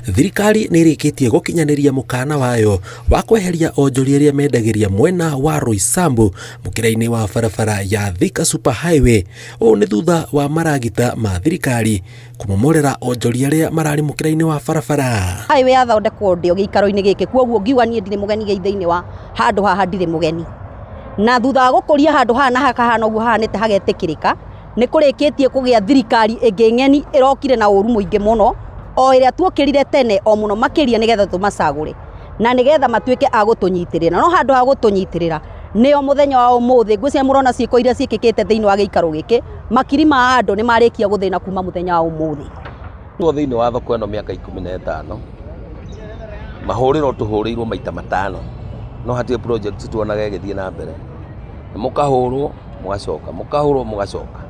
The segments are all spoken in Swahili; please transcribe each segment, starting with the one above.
Thirikari nĩ ĩrĩkĩtie gũkinyanĩria mũkana wayo wa kweheria onjoria arĩa mendagiria mwena wa Roysambu mũkĩra-inĩ wa barabara ya Thika Superhighway. Ũũ nĩ thutha wa maragita ma thirikari kũmomorera onjoria arĩa mararĩ mũkĩra-inĩ wa barabara. Highway yathondekwo ndĩ gĩikaro-inĩ gĩkĩ, koguo ngiuga niĩ ndirĩ mũgeni thĩinĩ wa handũ haha, ndirĩ mũgeni. Na thutha wa gũkũria handũ haha na hakahana ũguo hahanĩte hagetĩkĩrĩka, nĩ kũrĩkĩtie kũgĩa thirikari ĩngĩ ng'eni ĩrokire na ũru mũingĩ mũno, o ĩrĩa tuokĩrire tene o mũno makĩria nĩgetha tũmacagũre na nĩgetha matuĩke a gũtũnyitĩrĩra. No handũ ha gũtũnyitĩrĩra nĩo mũthenya wa ũmũthĩ ngwĩciria mũrona ciĩko iria ciĩkĩkĩte thĩinĩ wa gĩikaro gĩkĩ, makiri ma andũ nĩ marĩkia gũthĩna kuma mũthenya wa ũmũthĩ. Thĩinĩ wa thoko ĩno mĩaka 15 mahũrĩro tũhũrĩirwo maita 5, no hatirĩ project tuonaga ĩgĩthiĩ na mbere. Mũkahũrwo mũgacoka, mũkahũrwo mũgacoka.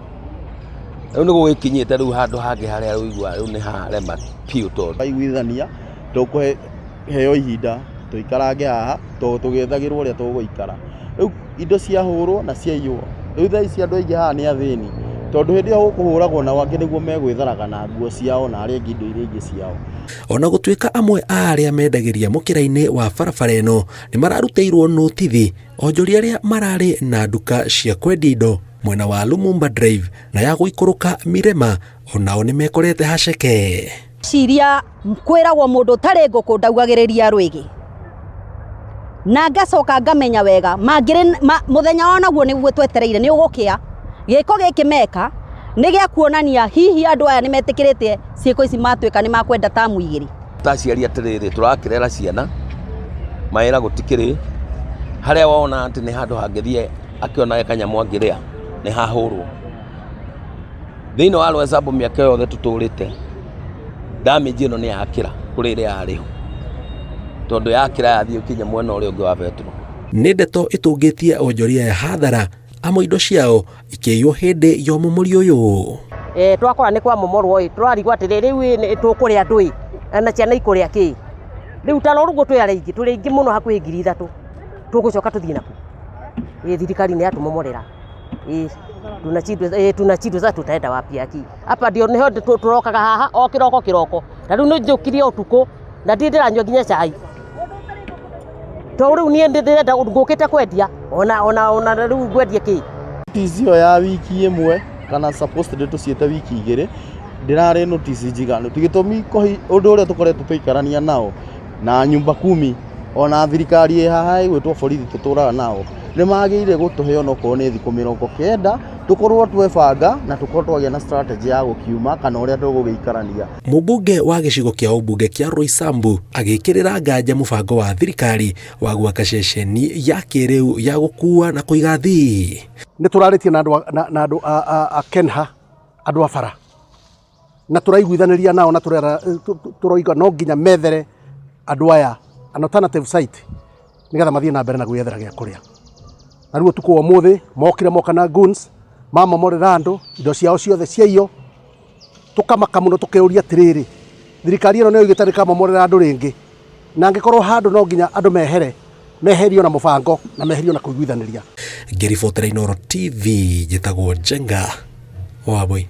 Rĩu nĩ gũgĩkinyĩte rĩu handũ hangĩ harĩa rĩu nĩ harema piũ tondũ aiguithania tũkũheo ihinda tũikarange haha tũgĩethagĩrwo ũrĩa tũgũikara. Rĩu indo ciahũrwo na ciaiywo, rĩu thaa ici andũ aingĩ haha nĩ athĩni tondũ hĩndĩ ĩyo gũkũhũragwo nao angĩ nĩguo megwĩtharaga na nguo ciao na arĩa angĩ indo iria ingĩ ciao. Ona gũtuĩka amwe a arĩa mendagĩria mũkĩra-inĩ wa barabara ĩno nĩ mararutĩirwo notithi onjoria arĩa mararĩ na nduka cia kwendia indo mwena wa Lumumba Drive na ya gũikũrũka Mirema, onao nĩ mekorete haceke. Ciria kwĩragwo mũndũ ũtarĩ ngũkũ ndaugagĩrĩria rwĩgĩ, na ngacoka ngamenya wega mũthenya wa naguo nĩguo twetereire nĩ ũgũkĩa. Gĩko gĩkĩ meka nĩ gĩa kuonania hihi andũ aya nĩ metĩkĩrĩte ciĩko ici matuĩka nĩ makwenda tamu igĩrĩ. Taciari atĩrĩrĩ tũrakĩrera ciana mawĩra gũtikĩrĩ, harĩa wona atĩ nĩ handũ hangĩthiĩ akĩona kanyamũ angĩrĩa nĩ hahũrwo. Thĩinĩ wa Roysambu mĩaka yothe tũtũrĩte damage ĩno nĩ yakĩra kũrĩ ĩrĩa yarĩho, tondũ yakĩra yathiĩ kinya mwena ũrĩa ũngĩ wa Petro. Nĩ ndeto ĩtũngĩtie onjoria ya hathara amwe indo ciao ikĩiywo hĩndĩ ya ũmomori ũyũ. Twakora nĩ kwa momorwo tũrarigwo atĩrĩ rĩu tũkũrĩa ndũĩ na ciana ikũrĩa kĩ. Rĩu ta rũrũgũ tũrĩ aingĩ mũno hakuhĩ 3,000 tũgũcoka tũthiĩ naku. Thirikari nĩ yatumomorera. Tunachidwe za tutaenda wapi aki. Hapa ndio niho turokaga haha o kiroko. Na rĩu nĩ njũkirie ũtukũ na ndĩranyua nginya cai. Tondũ rĩu niĩ ndĩrenda ngũkĩte kwendia ona rĩu ngwendia kĩ. Notice ya wiki ĩmwe kana supposed tũciĩte wiki 2 ndĩrarĩ notice njiganu. Tigĩtũmi ũndũ ũrĩa tũkoretwo tũikarania nao na nyumba 10 ona thirikari haha ĩgwĩtwo borithi tũtũraga nao nĩ magĩrĩire gũtũhe ona okorwo nĩ thikũ 90 tũkorwo twebanga na tũkorwo twagĩa na strategy ya gũkiuma kana ũrĩa tũgũgĩikarania. Mũmbunge wa gĩcigo kĩa ũmbunge kĩa Roysambu agĩkĩrĩra nganja mũbango wa thirikari wa gwaka ceceni ya kĩrĩu ya gũkua na kũiga athii. Nĩ tũrarĩtie na andũ a Kenha, andũ a bara, na tũraiguithanĩria nao na tũroiga no nginya methere andũ aya an alternative site nĩgetha mathiĩ na mbere na gwĩethera gĩa kũrĩa. Na rĩu ũtukũ wa ũmũthĩ mokire moka na goons mamomorera andũ indo ciao ciothe ciaiywo, tũkamaka mũno tũkeuria atĩrĩrĩ thirikari ĩno nĩ yoigĩte ndĩkamomorera andũ rĩngĩ, na angĩkorwo handũ no nginya andũ meherio na mũbango na meherio na kũiguithanĩria. Ngĩribotera Inooro TV njĩtagwo Njenga Wambui.